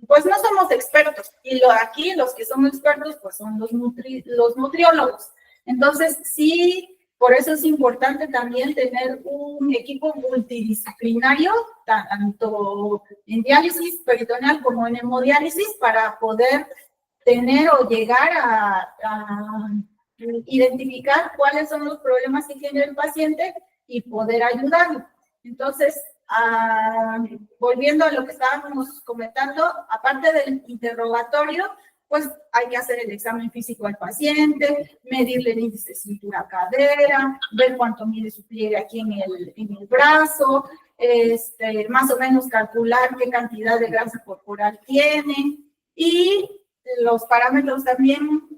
pues no somos expertos, y aquí los que son expertos pues son los nutriólogos. Entonces sí, por eso es importante también tener un equipo multidisciplinario, tanto en diálisis peritoneal como en hemodiálisis, para poder tener o llegar a identificar cuáles son los problemas que tiene el paciente y poder ayudarlo. Entonces, volviendo a lo que estábamos comentando, aparte del interrogatorio, pues hay que hacer el examen físico al paciente, medirle el índice de cintura-cadera, ver cuánto mide su pliegue aquí en el brazo, más o menos calcular qué cantidad de grasa corporal tiene, y los parámetros también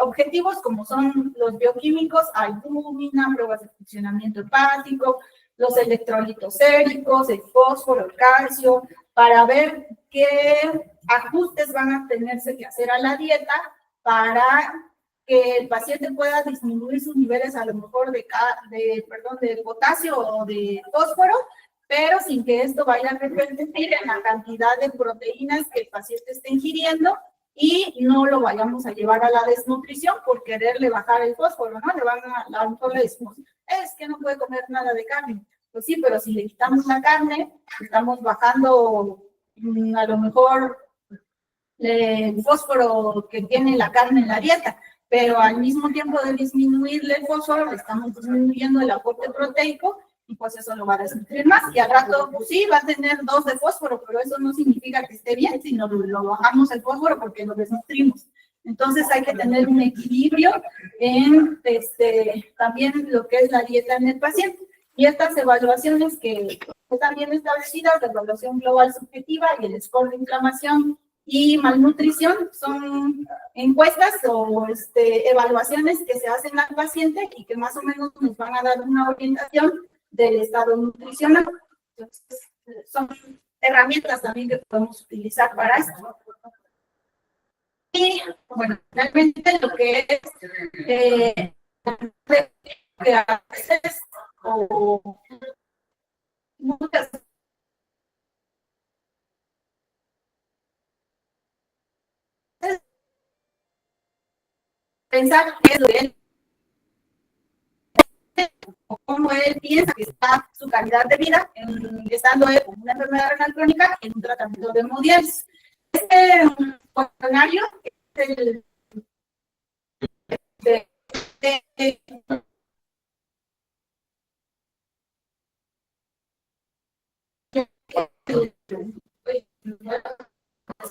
objetivos, como son los bioquímicos, albúmina, pruebas de funcionamiento hepático, los electrolitos séricos, el fósforo, el calcio, para ver qué ajustes van a tenerse que hacer a la dieta para que el paciente pueda disminuir sus niveles a lo mejor de potasio o de fósforo, pero sin que esto vaya a repercutir en la cantidad de proteínas que el paciente esté ingiriendo y no lo vayamos a llevar a la desnutrición por quererle bajar el fósforo, ¿no? A lo mejor le decimos, es que no puede comer nada de carne. Pues sí, pero si le quitamos la carne, estamos bajando a lo mejor el fósforo que tiene la carne en la dieta, pero al mismo tiempo de disminuirle el fósforo, le estamos disminuyendo el aporte proteico y pues eso lo va a desnutrir más. Y al rato, pues sí, va a tener 2 de fósforo, pero eso no significa que esté bien, sino lo bajamos el fósforo porque lo desnutrimos. Entonces hay que tener un equilibrio en también lo que es la dieta en el paciente. Y estas evaluaciones que están bien establecidas, la evaluación global subjetiva y el score de inflamación y malnutrición, son encuestas o evaluaciones que se hacen al paciente y que más o menos nos van a dar una orientación del estado nutricional. Entonces, son herramientas también que podemos utilizar para esto. Y bueno, realmente lo que es que a veces o muchas veces pensar que es lo que él o cómo él piensa que está su calidad de vida estando él con una enfermedad renal crónica en un tratamiento de hemodiálisis. Este cuestionario es el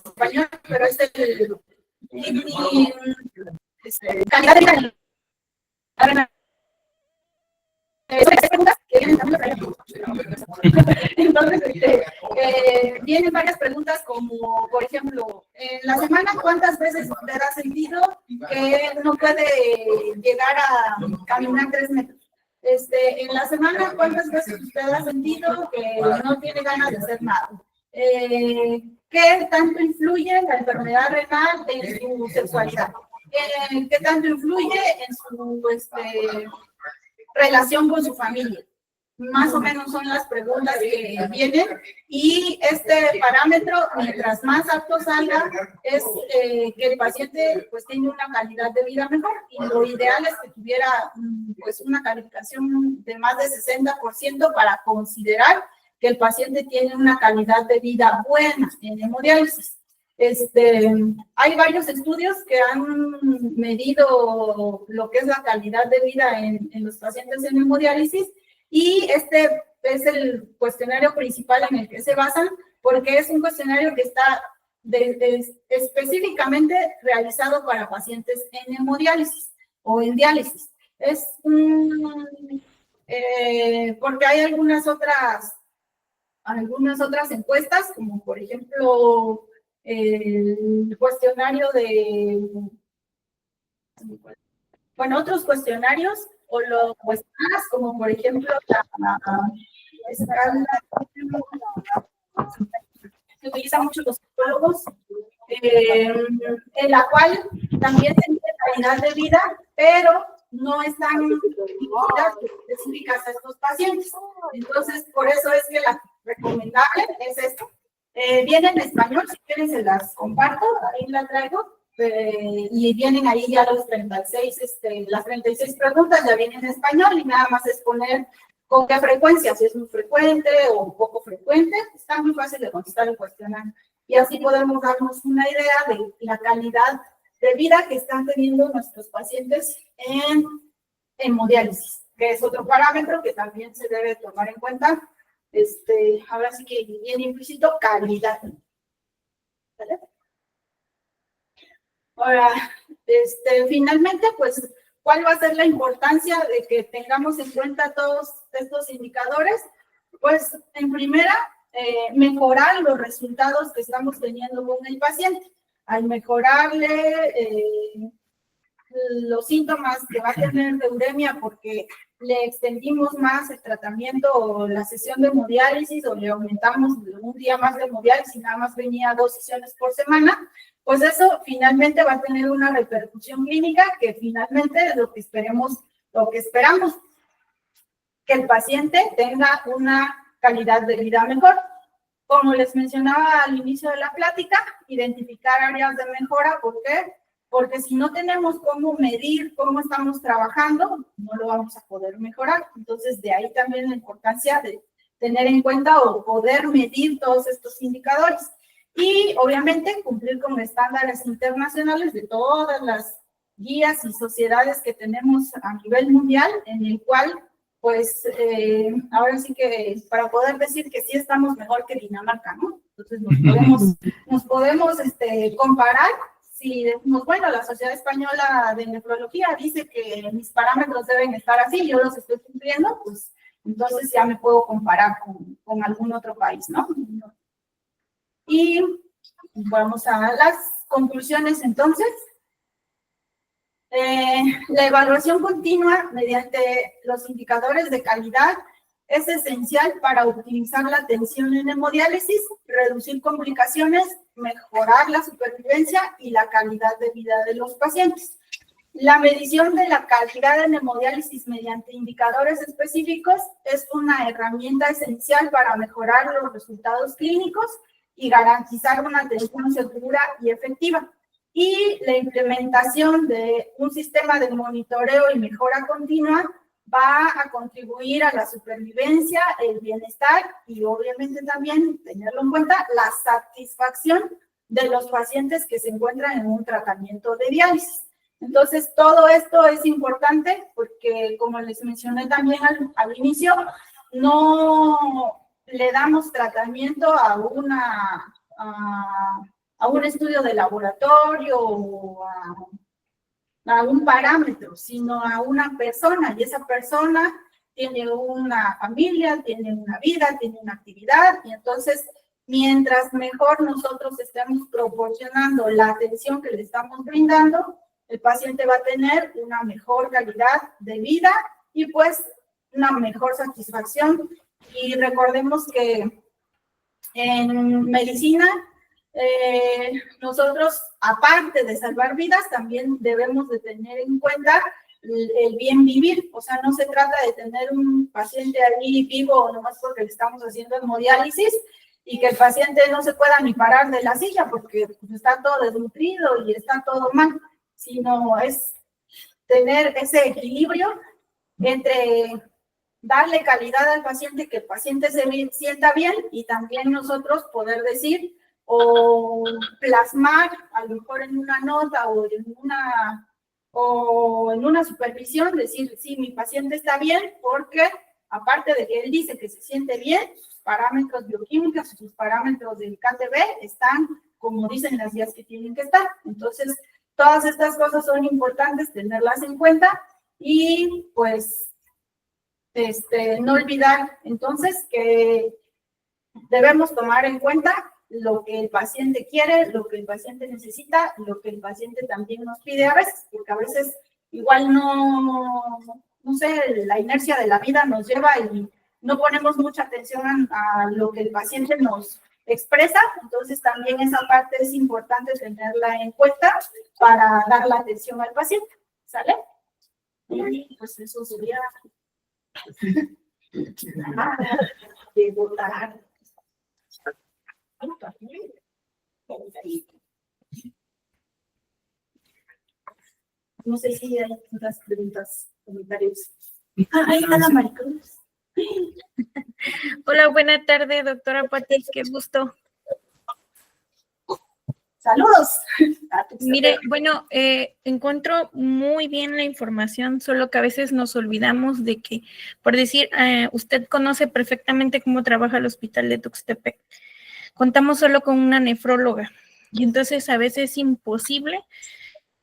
español, pero es calidad de vida. Entonces, vienen varias preguntas como, por ejemplo, en la semana, ¿cuántas veces usted ha sentido que no puede llegar a caminar 3 metros? En la semana, ¿cuántas veces usted ha sentido que no tiene ganas de hacer nada? ¿Qué tanto influye la enfermedad renal en su sexualidad? ¿Qué tanto influye en su relación con su familia? Más o menos son las preguntas que vienen, y este parámetro, mientras más alto salga, es que el paciente pues tiene una calidad de vida mejor, y lo ideal es que tuviera pues una calificación de más de 60% para considerar que el paciente tiene una calidad de vida buena en hemodiálisis. Hay varios estudios que han medido lo que es la calidad de vida en los pacientes en hemodiálisis, y este es el cuestionario principal en el que se basan, porque es un cuestionario que está específicamente realizado para pacientes en hemodiálisis o en diálisis. Porque hay algunas otras encuestas, como por ejemplo el cuestionario otros cuestionarios o los cuestionarios, como por ejemplo la escala que utilizan mucho los psicólogos, en la cual también se mide calidad de vida, pero no están específicas a estos pacientes. Entonces, por eso es que la recomendable es esto. Viene en español, si quieren se las comparto, ahí la traigo. Y vienen ahí ya los 36, las 36 preguntas ya vienen en español, y nada más es poner con qué frecuencia, si es muy frecuente o poco frecuente. Está muy fácil de contestar el cuestionario, y así podemos darnos una idea de la calidad de vida que están teniendo nuestros pacientes en hemodiálisis, que es otro parámetro que también se debe tomar en cuenta. Ahora sí que bien implícito, calidad. ¿Vale? Ahora, finalmente, pues, ¿cuál va a ser la importancia de que tengamos en cuenta todos estos indicadores? Pues, en primera, mejorar los resultados que estamos teniendo con el paciente. Al mejorarle los síntomas que va a tener de uremia porque le extendimos más el tratamiento o la sesión de hemodiálisis, o le aumentamos un día más de hemodiálisis y nada más venía 2 sesiones por semana, pues eso finalmente va a tener una repercusión clínica que finalmente es lo que esperamos, que el paciente tenga una calidad de vida mejor. Como les mencionaba al inicio de la plática, identificar áreas de mejora. ¿Por qué? Porque si no tenemos cómo medir cómo estamos trabajando, no lo vamos a poder mejorar. Entonces, de ahí también la importancia de tener en cuenta o poder medir todos estos indicadores. Y, obviamente, cumplir con estándares internacionales de todas las guías y sociedades que tenemos a nivel mundial, en el cual, pues, ahora sí que para poder decir que sí estamos mejor que Dinamarca, ¿no? Entonces, nos podemos comparar. Si decimos, bueno, la Sociedad Española de Nefrología dice que mis parámetros deben estar así, yo los estoy cumpliendo, pues entonces ya me puedo comparar con algún otro país, ¿no? Y vamos a las conclusiones entonces. La evaluación continua mediante los indicadores de calidad es esencial para optimizar la atención en hemodiálisis, reducir complicaciones, mejorar la supervivencia y la calidad de vida de los pacientes. La medición de la calidad en hemodiálisis mediante indicadores específicos es una herramienta esencial para mejorar los resultados clínicos y garantizar una atención segura y efectiva. Y la implementación de un sistema de monitoreo y mejora continua va a contribuir a la supervivencia, el bienestar y obviamente también, tenerlo en cuenta, la satisfacción de los pacientes que se encuentran en un tratamiento de diálisis. Entonces, todo esto es importante porque, como les mencioné también al inicio, no le damos tratamiento a un estudio de laboratorio o a un parámetro, sino a una persona, y esa persona tiene una familia, tiene una vida, tiene una actividad, y entonces, mientras mejor nosotros estemos proporcionando la atención que le estamos brindando, el paciente va a tener una mejor calidad de vida y pues una mejor satisfacción. Y recordemos que en medicina, nosotros, aparte de salvar vidas, también debemos de tener en cuenta el bien vivir. O sea, no se trata de tener un paciente ahí vivo nomás porque le estamos haciendo hemodiálisis y que el paciente no se pueda ni parar de la silla porque pues, está todo desnutrido y está todo mal, sino es tener ese equilibrio entre darle calidad al paciente, que el paciente se sienta bien y también nosotros poder decir o plasmar a lo mejor en una nota o en una supervisión, decir, sí, mi paciente está bien porque aparte de que él dice que se siente bien, sus parámetros bioquímicos, sus parámetros del KTB están como dicen las guías que tienen que estar. Entonces, todas estas cosas son importantes tenerlas en cuenta y pues no olvidar entonces que debemos tomar en cuenta lo que el paciente quiere, lo que el paciente necesita, lo que el paciente también nos pide a veces, porque a veces igual no sé, la inercia de la vida nos lleva y no ponemos mucha atención a lo que el paciente nos expresa, entonces también esa parte es importante tenerla en cuenta para dar la atención al paciente, ¿sale? Y pues eso sería de votar. No sé si hay otras preguntas, comentarios. Ahí está la Maricruz. Hola, buena tarde, doctora Pati, qué gusto. Saludos. Mire, bueno, encuentro muy bien la información, solo que a veces nos olvidamos de que, por decir, usted conoce perfectamente cómo trabaja el hospital de Tuxtepec. Contamos solo con una nefróloga y entonces a veces es imposible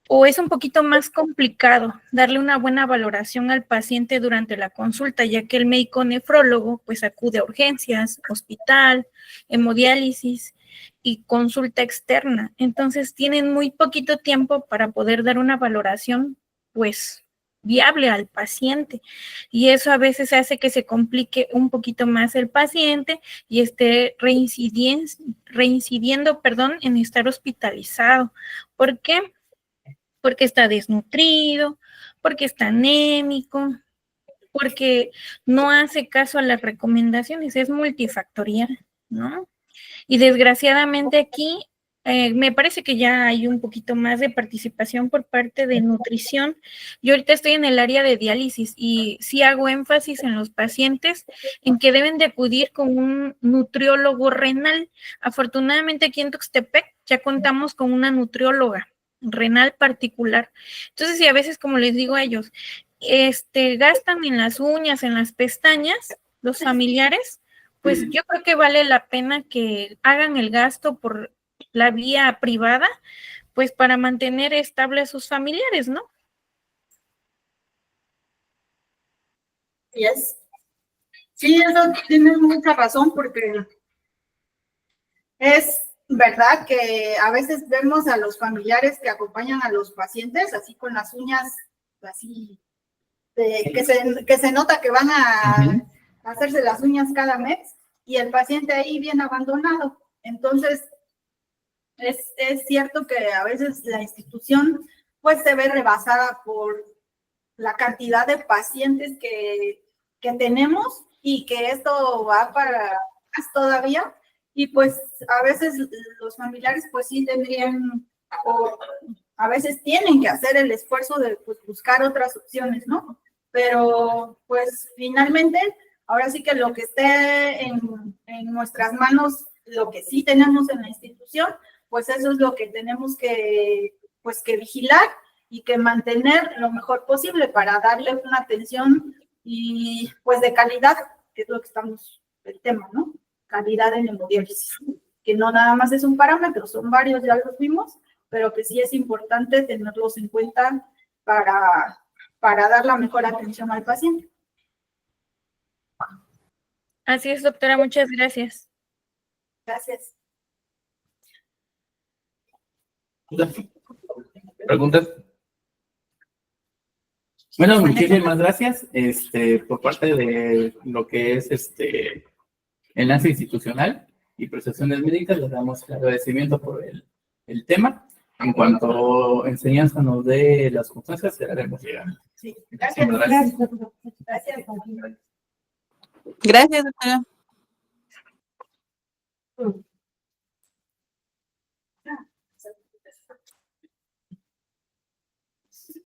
o es un poquito más complicado darle una buena valoración al paciente durante la consulta, ya que el médico nefrólogo pues acude a urgencias, hospital, hemodiálisis y consulta externa. Entonces tienen muy poquito tiempo para poder dar una valoración pues viable al paciente y eso a veces hace que se complique un poquito más el paciente y esté reincidiendo, en estar hospitalizado. ¿Por qué? Porque está desnutrido, porque está anémico, porque no hace caso a las recomendaciones, es multifactorial, ¿no? Y desgraciadamente aquí me parece que ya hay un poquito más de participación por parte de nutrición. Yo ahorita estoy en el área de diálisis y sí hago énfasis en los pacientes en que deben de acudir con un nutriólogo renal. Afortunadamente aquí en Tuxtepec ya contamos con una nutrióloga renal particular. Entonces, si a veces, como les digo a ellos, gastan en las uñas, en las pestañas, los familiares, pues yo creo que vale la pena que hagan el gasto por la vía privada, pues para mantener estable a sus familiares, ¿no? Yes. Sí, eso tienes mucha razón porque es verdad que a veces vemos a los familiares que acompañan a los pacientes así con las uñas así, que se nota que van a hacerse las uñas cada mes y el paciente ahí bien abandonado. Entonces, es cierto que a veces la institución pues se ve rebasada por la cantidad de pacientes que tenemos y que esto va para más todavía. Y pues a veces los familiares pues sí tendrían o a veces tienen que hacer el esfuerzo de pues, buscar otras opciones, ¿no? Pero pues finalmente, ahora sí que lo que esté en nuestras manos, lo que sí tenemos en la institución, pues eso es lo que tenemos que, pues, que vigilar y que mantener lo mejor posible para darle una atención y pues de calidad, que es lo que estamos el tema, ¿no? Calidad en hemodiálisis, que no nada más es un parámetro, son varios, ya los vimos, pero que sí es importante tenerlos en cuenta para dar la mejor atención al paciente. Así es, doctora, muchas gracias. Gracias. ¿Preguntas? Bueno, muchísimas gracias. Por parte de lo que es enlace institucional y prestaciones médicas, les damos el agradecimiento por el tema. En cuanto enseñanza nos dé las constancias, se la haremos llegar. Sí, gracias. Gracias. Gracias, doctora.